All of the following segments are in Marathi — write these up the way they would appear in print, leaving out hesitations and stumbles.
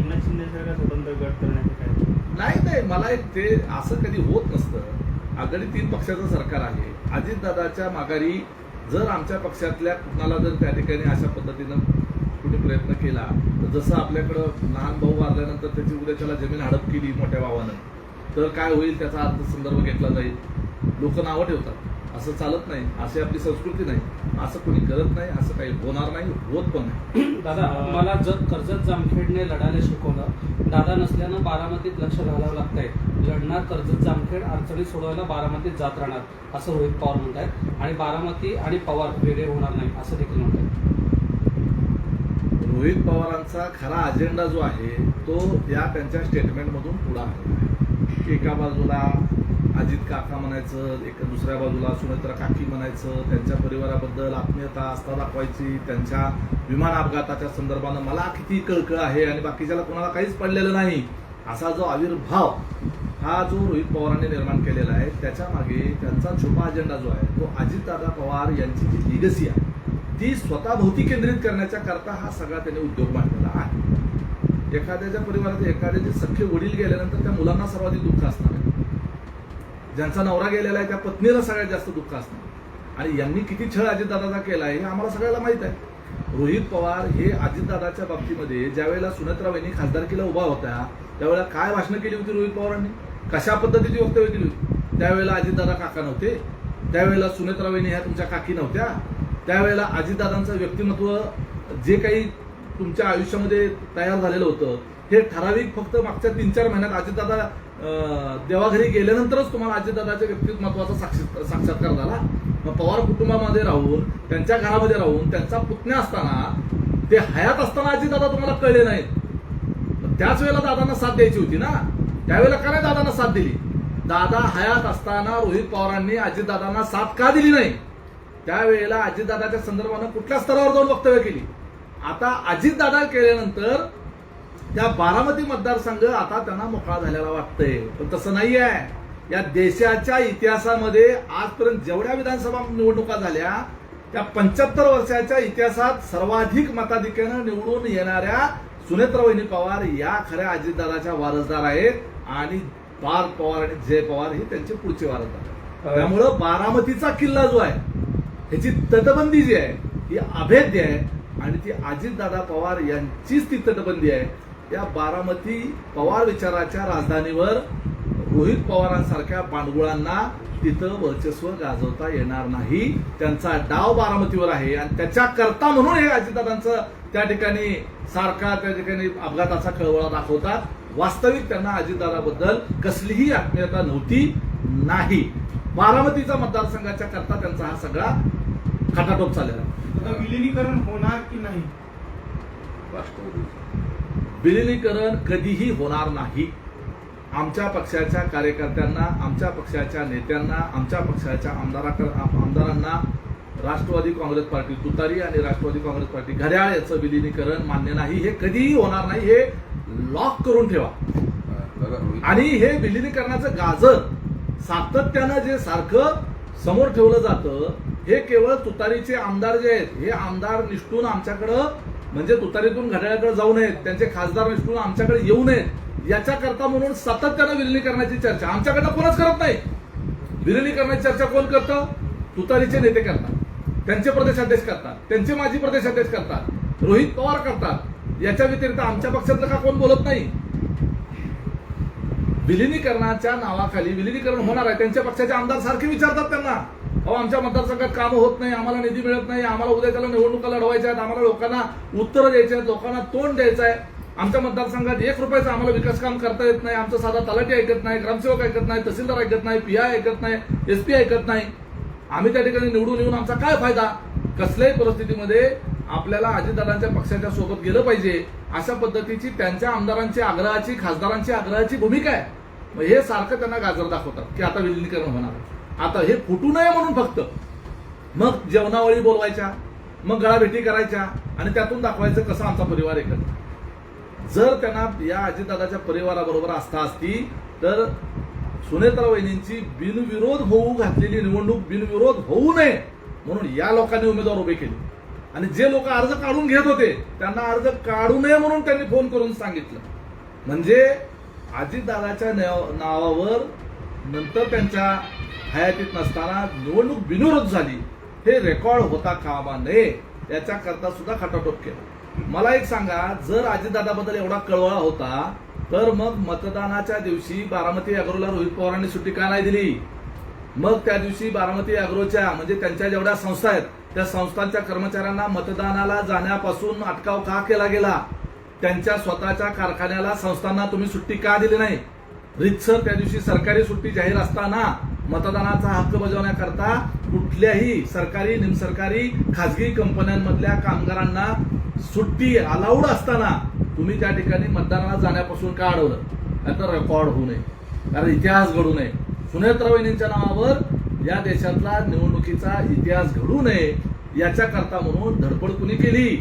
एकनाथ शिंदे सारखा स्वतंत्र गट करण्याचे काय नाही, मला ते असं कधी होत नसतं. आघाडी 3 पक्षाचं सरकार आहे. अजितदादाच्या माघारी जर आमच्या पक्षातल्या कुणाला जर त्या ठिकाणी अशा पद्धतीनं कुठे प्रयत्न केला तर जसं आपल्याकडं लहान भाऊ वारल्यानंतर त्याची उद्या त्याला जमीन हडप केली मोठ्या भावानं तर काय होईल त्याचा अर्थसंदर्भ घेतला जाईल. लोक नावं ठेवतात. असं चालत नाही. अशी आपली संस्कृती नाही. असं कोणी करत नाही. असं काही होणार नाही, होत पण नाही. दादा, मला जर कर्जत जामखेडने लढायला शिकवलं, दादा नसल्यानं बारामतीत लक्ष घालावं लागतंय, लढणार कर्जत जामखेड, अडचणी सोडवायला बारामतीत जात राहणार असं रोहित पवार म्हणतायत. आणि बारामती आणि पवार वेगळे होणार नाही असं देखील म्हणतात. रोहित पवारांचा खरा अजेंडा जो आहे तो या त्यांच्या स्टेटमेंटमधून पुढे आलेला आहे. एका बाजूला अजित काका म्हणायचं, दुसऱ्या बाजूला सुनेत्रा काकी म्हणायचं, त्यांच्या परिवाराबद्दल आत्मीयता आस्था दाखवायची, त्यांच्या विमान अपघाताच्या संदर्भानं मला किती कळकळ आहे आणि बाकीच्याला कोणाला काहीच पडलेलं नाही असा जो आविर्भाव हा जो रोहित पवारांनी निर्माण केलेला आहे त्याच्या मागे त्यांचा छोटा अजेंडा जो आहे तो अजितदादा पवार यांची जी लिगसी आहे ती स्वतःभोवती केंद्रित करण्याच्या करता हा सगळा त्यांनी उद्योग मांडलेला आहे. एखाद्याच्या परिवारात एखाद्याचे सख्खे वडील गेल्यानंतर त्या मुलांना सर्वाधिक दुःख असणार आहे. ज्यांचा नवरा गेलेला आहे त्या पत्नीला सगळ्यात जास्त दुःख असणार. आणि यांनी किती छळ अजितदादाचा केला आहे हे आम्हाला सगळ्याला माहित आहे. रोहित पवार हे अजितदादाच्या बाबतीमध्ये ज्यावेळेला सुनेत्रा वहिनी खासदारकीला उभा होत्या त्यावेळेला काय भाषणं केली होती रोहित पवारांनी, कशा पद्धतीची वक्तव्य केली होती. त्यावेळेला अजितदादा काका नव्हते, त्यावेळेला सुनेत्रा वहिनी ह्या तुमच्या काकी नव्हत्या, त्यावेळेला अजितदादांचं व्यक्तिमत्व जे काही तुमच्या आयुष्यामध्ये तयार झालेलं होतं हे ठराविक फक्त मागच्या 3-4 महिन्यात अजितदादा देवाघरी गेल्यानंतरच तुम्हाला अजितदादाच्या व्यक्तिमत्वाचा साक्षात्कार झाला. मग पवार कुटुंबामध्ये राहून त्यांच्या घरामध्ये राहून त्यांचा पुतण्या असताना ते हयात असताना अजितदादा तुम्हाला कळले नाहीत. त्याच वेळेला दादांना साथ द्यायची होती ना. त्यावेळेला का नाही दादांना साथ दिली. दादा हयात असताना रोहित पवारांनी अजितदादांना साथ का दिली नाही. त्यावेळेला अजितदादाच्या संदर्भानं कुठल्या स्तरावर जाऊन वक्तव्य केली. आता अजितदादा केल्यानंतर त्या बारामती मतदारसंघ आता त्यांना मोकळा झालेला वाटतंय, पण तसं नाही आहे. या देशाच्या इतिहासामध्ये आजपर्यंत जेवढ्या विधानसभा निवडणुका झाल्या त्या 75 वर्षाच्या इतिहासात सर्वाधिक मताधिक्यानं निवडून येणाऱ्या सुनेत्रा वहिनी पवार या खऱ्या अजितदादाच्या वारसदार आहेत आणि पार्थ पवार आणि जय पवार हे त्यांचे पुढचे वारसदार आहेत. त्यामुळं बारामतीचा किल्ला जो आहे ह्याची तटबंदी जी आहे ही अभेद्य आहे आणि ती अजितदादा पवार यांचीच ती तटबंदी आहे. या बारामती पवार विचाराच्या राजधानीवर रोहित पवारांसारख्या बांडगुळांना तिथं वर्चस्व गाजवता येणार नाही. त्यांचा डाव बारामतीवर आहे आणि त्याच्याकरता म्हणून हे अजितदादांचं त्या ठिकाणी सारखा त्या ठिकाणी अपघाताचा खळबळा दाखवतात. वास्तविक त्यांना अजितदादाबद्दल कसलीही आत्मीयता नव्हती नाही. बारामतीचा मतदारसंघाच्या करता त्यांचा हा सगळा खटाटोप चाललेला. विलिनीकरण होणार की नाही. विलिनीकरण कधीही होणार नाही. आमच्या पक्षाच्या कार्यकर्त्यांना, आमच्या पक्षाच्या नेत्यांना, आमच्या पक्षाच्या आमदारांना राष्ट्रवादी काँग्रेस पार्टी तुतारी आणि राष्ट्रवादी काँग्रेस पार्टी घड्याळ याचं विलिनीकरण मान्य नाही. हे कधीही होणार नाही. हे लॉक करून ठेवा. आणि हे विलिनीकरणाचं गाजर सातत्यानं जे सारखं समोर ठेवलं जातं हे केवळ तुतारीचे आमदार जे आहेत हे आमदार निष्ठून आमच्याकडं म्हणजे तुतारीतून घड्याळाकडे जाऊ नयेत, त्यांचे खासदार निष्ठून आमच्याकडे येऊ नयेत याच्याकरता म्हणून सातत्यानं विलिनीकरणाची चर्चा आमच्याकडनं कोणच करत नाही. विलिनीकरणाची चर्चा कोण करतं. तुतारीचे नेते करतात, त्यांचे प्रदेशाध्यक्ष करतात, त्यांचे माजी प्रदेशाध्यक्ष करतात, रोहित पवार करतात. याच्या व्यतिरिक्त आमच्या पक्षातलं का कोण बोलत नाही. विलिनीकरणाच्या नावाखाली विलिनीकरण होणार आहे त्यांच्या पक्षाचे आमदार सारखे विचारतात त्यांना, अहो आमच्या मतदारसंघात कामं होत नाही, आम्हाला निधी मिळत नाही, आम्हाला उद्या त्याला निवडणुका लढवायच्या आहेत, आम्हाला लोकांना उत्तरं द्यायची आहेत, लोकांना तोंड द्यायचं आहे. आमच्या मतदारसंघात 1 रुपयाचं आम्हाला विकास काम करता येत नाही. आमचा साधा तलाठी ऐकत नाही, ग्रामसेवक ऐकत नाही, तहसीलदार ऐकत नाही, पीआय ऐकत नाही, एसपी ऐकत नाही. आम्ही त्या ठिकाणी निवडून येऊन आमचा काय फायदा. कसल्याही परिस्थितीमध्ये आपल्याला अजितदादांच्या पक्षाच्या सोबत गेलं पाहिजे अशा पद्धतीची त्यांच्या आमदारांची आग्रहाची, खासदारांची आग्रहाची भूमिका आहे. मग हे सारखं त्यांना गाजर दाखवतात की आता विलिनीकरण होणार आहे. आता हे फुटू नये म्हणून फक्त मग जेवणावळी बोलवायच्या, मग गळाभेटी करायच्या आणि त्यातून दाखवायचं कसं आमचा परिवार एकत्र. जर त्यांना या अजितदादाच्या परिवाराबरोबर आस्था असती तर सुनेत्रा वहिनींची बिनविरोध होऊ घातलेली निवडणूक बिनविरोध होऊ नये म्हणून या लोकांनी उमेदवार उभे केले. आणि जे लोक अर्ज काढून घेत होते त्यांना अर्ज काढू नये म्हणून त्यांनी फोन करून सांगितलं म्हणजे अजितदादाच्या नावावर नंतर त्यांच्या हयातीत नसताना निवडणूक बिनविरोध झाली, हे रेकॉर्ड होता कामा नये याच्याकरता सुद्धा खटाटोप केला. मला एक सांगा, जर अजितदादाबद्दल एवढा कळवळा होता तर मग मतदानाच्या दिवशी बारामती अॅग्रोला रोहित पवारांनी सुट्टी का नाही दिली? मग त्या दिवशी बारामती अॅग्रोच्या म्हणजे त्यांच्या जेवढ्या संस्था आहेत त्या संस्थांच्या कर्मचाऱ्यांना मतदानाला जाण्यापासून अटकाव का केला गेला? त्यांच्या स्वतःच्या कारखान्याला संस्थांना तुम्ही सुट्टी का दिली नाही? रितसर त्या दिवशी सरकारी सुट्टी जाहीर असताना मतदानाचा हक्क बजावण्याकरता कुठल्याही सरकारी, निमसरकारी, खासगी कंपन्यांमधल्या कामगारांना सुट्टी अलाउड असताना तुम्ही त्या ठिकाणी मतदानाला जाण्यापासून का अडवलं? आता रेकॉर्ड होऊ नये, कारण इतिहास घडू नये. सुनेत्रा वहिनींच्या नावावर या देशातला निवडणुकीचा इतिहास घडू नये याच्याकरता म्हणून धडपड कुणी केली.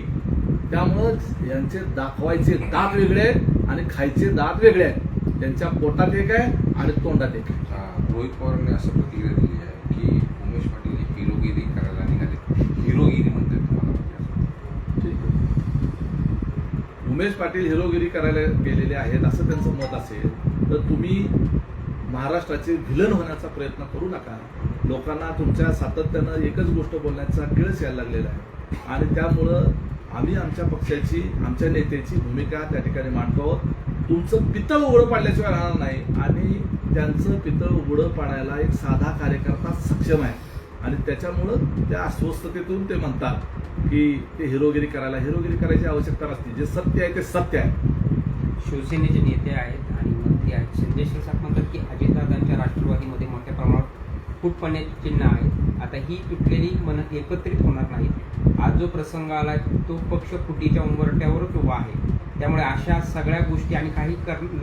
त्यामुळं यांचे दाखवायचे दात वेगळे आहेत आणि खायचे दात वेगळे आहेत. त्यांच्या पोटात एक आहे आणि तोंडात एक आहे. रोहित पवारांनी असं प्रतिक्रिया दिली आहे की उमेश पाटील हे हिरोगिरी करायला निघाले. हिरोगिरी म्हणतात तुम्हाला? उमेश पाटील हिरोगिरी करायला गेलेले आहेत असं त्यांचं मत असेल तर तुम्ही महाराष्ट्राचे व्हिलन होण्याचा प्रयत्न करू नका. लोकांना तुमच्या सातत्यानं एकच गोष्ट बोलण्याचा किळस यायला लागलेला आहे आणि त्यामुळं आम्ही आमच्या पक्षाची, आमच्या नेत्याची भूमिका त्या ठिकाणी मांडतो. तुमचं पितळ उघडं पाडल्याशिवाय राहणार नाही आणि त्यांचं पितळ उघडं पाडायला एक साधा कार्यकर्ता सक्षम आहे आणि त्याच्यामुळं त्या अस्वस्थतेतून ते म्हणतात की ते हिरोगिरी करायची आवश्यकता नसते. जे सत्य आहे ते सत्य आहे. शिवसेनेचे नेते आहेत आणि मंत्री आहेत. संजय शिरसाट म्हणतात की अजितदादांच्या राष्ट्रवादीमध्ये मोठ्या प्रमाणात फूट पडण्याची चिन्ह आहेत. आता ही तुटलेली मन एकत्रित होणार नाहीत. आज जो प्रसंग आला तो पक्ष फुटीच्या उंबरट्यावरच उभा आहे. त्यामुळे अशा सगळ्या गोष्टी आणि काही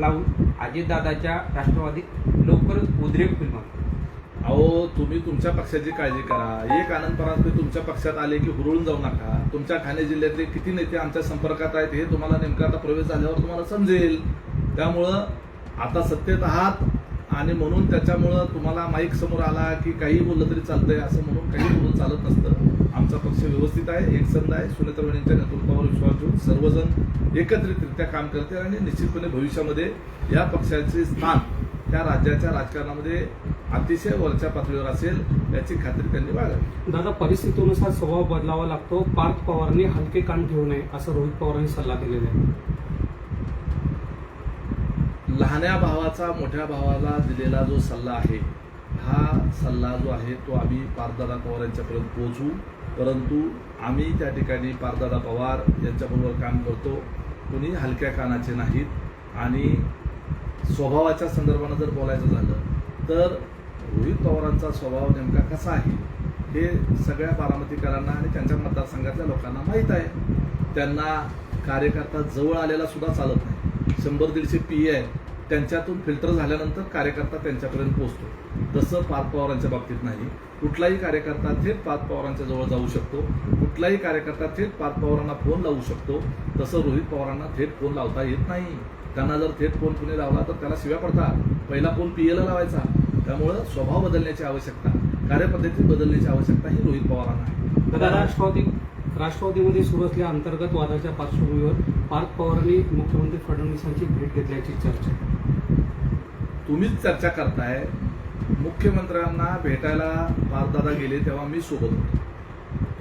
लावून अजितदादाच्या राष्ट्रवादीत लवकरच उद्रेक होईल. अहो, तुम्ही तुमच्या पक्षाची काळजी करा. एक आनंद परांजपे तुमच्या पक्षात आले की हुरळून जाऊ नका. तुमच्या ठाणे जिल्ह्यातले किती नेते आमच्या संपर्कात आहेत हे तुम्हाला नेमका आता प्रवेश झाल्यावर तुम्हाला समजेल. त्यामुळं आता सत्तेत आहात आणि म्हणून त्याच्यामुळं तुम्हाला माईक समोर आला की काही बोललं तरी चालतंय असं म्हणून काही बोलून चालत नसतं. आमचा पक्ष व्यवस्थित आहे, एकसंध आहे. सुनेत्रा वहिनींच्या नेतृत्वावर विश्वास ठेवून सर्वजण एकत्रितरित्या काम करतील आणि निश्चितपणे भविष्यामध्ये या पक्षाचे स्थान त्या राज्याच्या राजकारणामध्ये अतिशय वरच्या पातळीवर असेल याची खात्री त्यांनी बाळगावी. दादा, परिस्थितीनुसार स्वभाव बदलावा लागतो. पार्थ पवारांनी हलके कान ठेवू नये असं रोहित पवारांनी सल्ला दिलेला आहे. लहान्या भावाचा मोठ्या भावाला दिलेला जो सल्ला आहे हा सल्ला जो आहे तो आम्ही पार्थदादा पवार यांच्यापर्यंत पोहोचू. परंतु आम्ही त्या ठिकाणी पार्थदादा पवार यांच्याबरोबर काम करतो. कोणी हलक्या कानाचे नाहीत आणि स्वभावाच्या संदर्भानं जर बोलायचं झालं तर रोहित पवारांचा स्वभाव नेमका कसा आहे हे सगळ्या बारामतीकरांना आणि त्यांच्या मतदारसंघातल्या लोकांना माहीत आहे. त्यांना कार्यकर्ता जवळ आलेला सुद्धा चालत नाही. 100-150 PA आहे, त्यांच्यातून फिल्टर झाल्यानंतर कार्यकर्ता त्यांच्यापर्यंत पोहोचतो. तसं पार्थ पवारांच्या बाबतीत नाही. कुठलाही कार्यकर्ता थेट पार्थ पवारांच्या जवळ जाऊ शकतो. कुठलाही कार्यकर्ता थेट पार्थ पवारांना फोन लावू शकतो. तसं रोहित पवारांना थेट फोन लावता येत नाही. त्यांना जर थेट फोन कुणी लावला तर त्याला शिव्या पडतात. पहिला फोन PA ला लावायचा. त्यामुळं स्वभाव बदलण्याची आवश्यकता, कार्यपद्धती बदलण्याची आवश्यकता ही रोहित पवारांना आहे. दादा, राष्ट्रवादीमध्ये सुरू असलेल्या अंतर्गत वादाच्या पार्श्वभूमीवर पार्थ पवारांनी मुख्यमंत्री फडणवीसांची भेट घेतल्याची चर्चा. तुम्हीच चर्चा करताय. मुख्यमंत्र्यांना भेटायला पार्थदादा गेले तेव्हा मी सोबत होतो.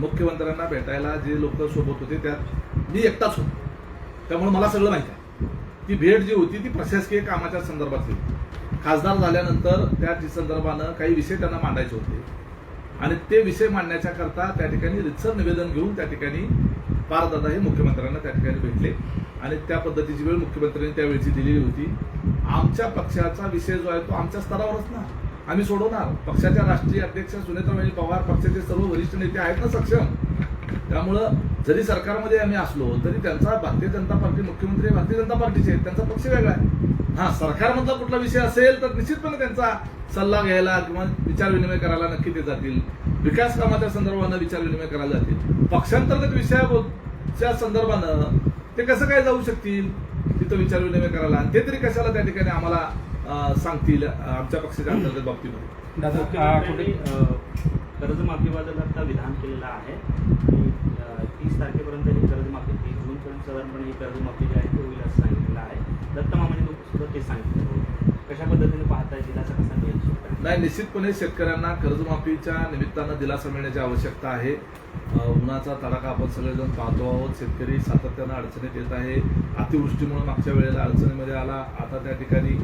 मुख्यमंत्र्यांना भेटायला जे लोक सोबत होते त्यात मी एकटाच होतो. त्यामुळे मला सगळं माहिती आहे. ती भेट जी होती ती प्रशासकीय कामाच्या संदर्भात होती. खासदार झाल्यानंतर त्या संदर्भानं काही विषय त्यांना मांडायचे होते आणि ते विषय मांडण्याच्या करता त्या ठिकाणी रितसर निवेदन घेऊन त्या ठिकाणी पार्थदादा हे मुख्यमंत्र्यांना त्या ठिकाणी भेटले आणि त्या पद्धतीची वेळ मुख्यमंत्र्यांनी त्यावेळची दिलेली होती. आमच्या पक्षाचा विषय जो आहे तो आमच्या स्तरावरच ना आम्ही सोडवणार. पक्षाच्या राष्ट्रीय अध्यक्ष सुनेत्रा वहिनी पवार, पक्षाचे सर्व वरिष्ठ नेते आहेत ना सक्षम. त्यामुळं जरी सरकारमध्ये आम्ही असलो तरी त्यांचा भारतीय जनता पार्टी मुख्यमंत्री भारतीय जनता पार्टीचे आहेत. त्यांचा पक्ष वेगळा आहे. हा, सरकारमधला कुठला विषय असेल तर निश्चितपणे त्यांचा सल्ला घ्यायला किंवा विचारविनिमय करायला नक्की ते जातील. विकास कामाच्या संदर्भानं विचारविनिमय करायला जातील. पक्षांतर्गत विषयाच्या संदर्भानं ते कसं काय जाऊ शकतील तिथं विचारविनिमय करायला, आणि ते तरी कशाला त्या ठिकाणी आम्हाला सांगतील आमच्या पक्षाच्या अंतर्गत बाबतीमध्ये. दादा, कुठे कर्जमाफीबद्दल आता विधान केलेलं आहे. 30 तारखेपर्यंत ही कर्जमाफी, 30 जूनपर्यंत साधारणपणे ही कर्जमाफी जी आहे ती होईल असं सांगितलेलं आहे. दत्त मामांनी नक्कीच सांगितलं. कशा पद्धतीने पाहताय, दिलासा कसा मिळेल शेतकऱ्यांना? नाही, निश्चितपणे शेतकऱ्यांना कर्जमाफीच्या निमित्तानं दिलासा मिळण्याची आवश्यकता आहे. उन्हाचा तडाखा आपण सगळेजण पाहतो आहोत. शेतकरी सातत्यानं अडचणीत येत आहे. अतिवृष्टीमुळे मागच्या वेळेला अडचणीमध्ये आला, आता त्या ठिकाणी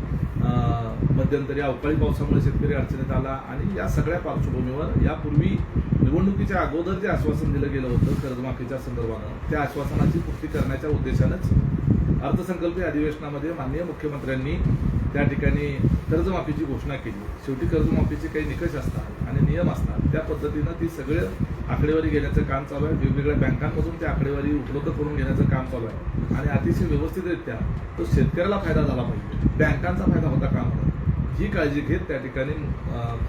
मध्यंतरी अवकाळी पावसामुळे शेतकरी अडचणीत आला. आणि या सगळ्या पार्श्वभूमीवर यापूर्वी निवडणुकीच्या अगोदर जे आश्वासन दिलं गेलं होतं कर्जमाफीच्या संदर्भानं, त्या आश्वासनाची पूर्ती करण्याच्या उद्देशानंच अर्थसंकल्पीय अधिवेशनामध्ये माननीय मुख्यमंत्र्यांनी त्या ठिकाणी कर्जमाफीची घोषणा केली. शेवटी कर्जमाफीचे काही निकष असतात आणि नियम असतात, त्या पद्धतीनं ती सगळे आकडेवारी घेण्याचं काम चालू आहे. वेगवेगळ्या बँकांमधून त्या आकडेवारी उपलब्ध करून घेण्याचं काम चालू आहे आणि अतिशय व्यवस्थितरित्या तो शेतकऱ्याला फायदा झाला पाहिजे, बँकांचा फायदा होता कामा नये, ही काळजी घेत त्या ठिकाणी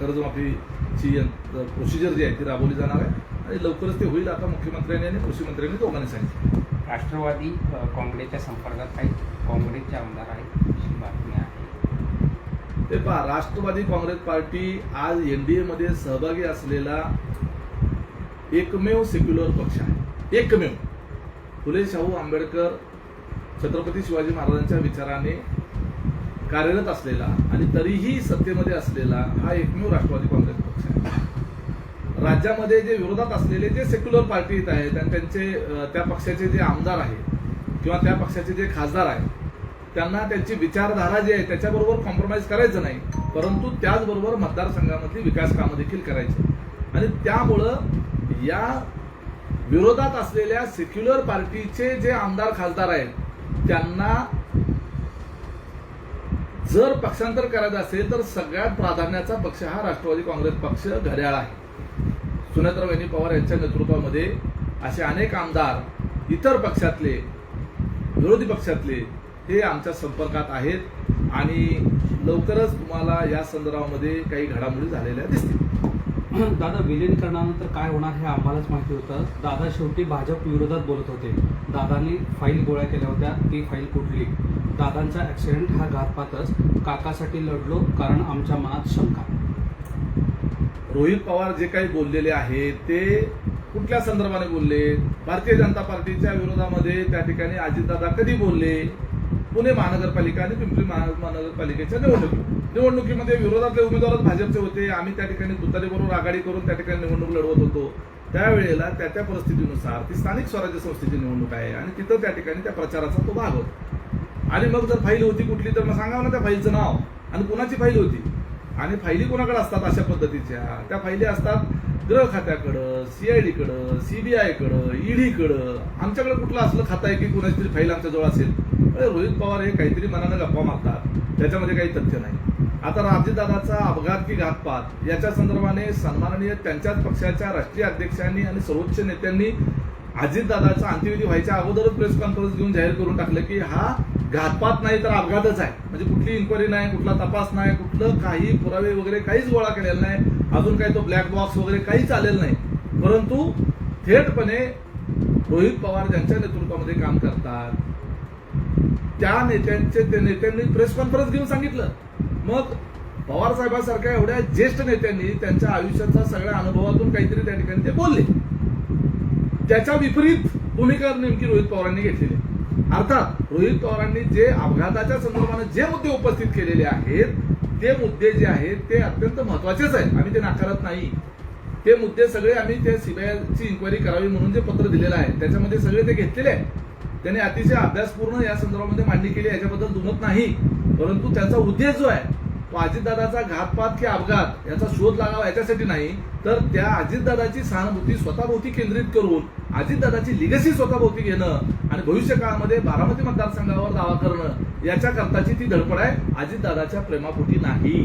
कर्जमाफीची प्रोसिजर जी आहे ती राबवली जाणार आहे आणि लवकरच ते होईल, आता मुख्यमंत्र्यांनी आणि कृषी मंत्र्यांनी दोघांनी सांगितलं. राष्ट्रवादी काँग्रेसच्या संपर्कात आहेत, काँग्रेसचे आमदार आहेत, अशी बातमी आहे. ते पहा, राष्ट्रवादी काँग्रेस पार्टी आज NDA मध्ये सहभागी असलेला एकमेव सेक्युलर पक्ष आहे. एकमेव फुले शाहू आंबेडकर छत्रपती शिवाजी महाराजांच्या विचाराने कार्यरत असलेला आणि तरीही सत्तेमध्ये असलेला हा एकमेव राष्ट्रवादी काँग्रेस पक्ष आहे. राज्यामध्ये जे विरोधात असलेले जे सेक्युलर पार्टीज आहेत आणि त्यांचे त्या पक्षाचे जे आमदार आहेत किंवा त्या पक्षाचे जे खासदार आहेत, त्यांना त्यांची विचारधारा जी आहे त्याच्याबरोबर कॉम्प्रोमाइज करायचं नाही, परंतु त्याचबरोबर मतदारसंघामधली विकास कामं देखील करायची. आणि त्यामुळं या विरोधात असलेल्या सेक्युलर पार्टीचे जे आमदार खासदार आहेत त्यांना जर पक्षांतर करायचं असेल तर सगळ्यात प्राधान्याचा पक्ष हा राष्ट्रवादी काँग्रेस पक्ष घड्याळ आहे. सुनेत्राबाई पवार यांच्या नेतृत्वामध्ये असे अनेक आमदार इतर पक्षातले, विरोधी पक्षातले हे आमच्या संपर्कात आहेत आणि लवकरच तुम्हाला या संदर्भामध्ये काही घडामोडी झालेल्या दिसतील. दादा, विलीनीकरणानंतर काय होणार हे आम्हालाच माहिती होतं. दादा शेवटी भाजप विरोधात बोलत होते. दादांनी फाईल गोळ्या केल्या होत्या, ती फाईल कुठली? दादांचा ऍक्सिडेंट हा घातपातच. काकासाठी लढलो कारण आमच्या मनात शंका. रोहित पवार जे काही बोललेले आहेत ते कुठल्या संदर्भाने बोलले? भारतीय जनता पार्टीच्या विरोधामध्ये त्या ठिकाणी अजितदादा कधी बोलले? पुणे महानगरपालिका आणि पिंपरी महानगरपालिकेच्या निवडणुकीमध्ये विरोधातले उमेदवारच भाजपचे होते. आम्ही त्या ठिकाणी तुतारीबरोबर आघाडी करून त्या ठिकाणी निवडणूक लढवत होतो. त्यावेळेला त्या परिस्थितीनुसार ती स्थानिक स्वराज्य संस्थेची निवडणूक आहे आणि तिथं त्या ठिकाणी त्या प्रचाराचा तो भाग होता. आणि मग जर फाईल होती कुठली तर मग सांगावं ना त्या फाईलचं नाव आणि कुणाची फाईल होती. आणि फाईली कोणाकडे असतात अशा पद्धतीच्या? त्या फाईली असतात गृह खात्याकडं, CID-कडं, CBI-कडं, ED-कडं. आमच्याकडे कुठलं असलं खातं आहे की कुणाची तरी फाईल आमच्याजवळ असेल? रोहित पवार हे काहीतरी मनानं गप्पा मारतात, त्याच्यामध्ये काही तथ्य नाही. आता अजितदादाचा अपघात की घातपात याच्या संदर्भाने सन्माननीय त्यांच्याच पक्षाच्या राष्ट्रीय अध्यक्षांनी आणि सर्वोच्च नेत्यांनी अजितदादाचा अंत्यविधी व्हायच्या अगोदरच प्रेस कॉन्फरन्स घेऊन जाहीर करून टाकलं की हा घातपात नाही तर अपघातच आहे. म्हणजे कुठली इन्क्वायरी नाही, कुठला तपास नाही, कुठलं काही पुरावे वगैरे काहीच गोळा केलेला नाही, अजून काही तो ब्लॅक बॉक्स वगैरे काहीच आलेलं नाही. परंतु थेटपणे रोहित पवार ज्यांच्या नेतृत्वामध्ये काम करतात त्या नेत्यांनी प्रेस कॉन्फरन्स घेऊन सांगितलं. मग पवार साहेबांसारख्या एवढ्या ज्येष्ठ नेत्यांनी त्यांच्या आयुष्याचा सगळ्या अनुभवातून काहीतरी त्या ठिकाणी ते बोलले. त्याच्या विपरीत भूमिका नेमकी रोहित पवारांनी घेतलेली. अर्थात रोहित पवारांनी जे अपघाताच्या संदर्भाने जे मुद्दे उपस्थित केलेले आहेत ते मुद्दे जे आहेत ते अत्यंत महत्वाचेच आहेत, आम्ही ते नाकारत नाही. ते मुद्दे सगळे आम्ही ते CBIची इन्क्वायरी करावी म्हणून जे पत्र दिलेलं आहे त्याच्यामध्ये सगळे ते घेतलेले आहे. त्यांनी अतिशय अभ्यासपूर्ण या संदर्भामध्ये मांडणी केली, याच्याबद्दल दुमत नाही. परंतु त्यांचा उद्देश जो आहे तो अजितदादाचा घातपात की अपघात याचा शोध लागावा याच्यासाठी नाही, तर त्या अजितदादाची सहानुभूती स्वतःभोवती केंद्रित करून अजितदादाची लिगसी स्वतःभोवती घेणं आणि भविष्य काळामध्ये बारामती मतदारसंघावर दावा करणं याच्या करताची ती धडपड आहे, अजितदादाच्या प्रेमापोटी नाही.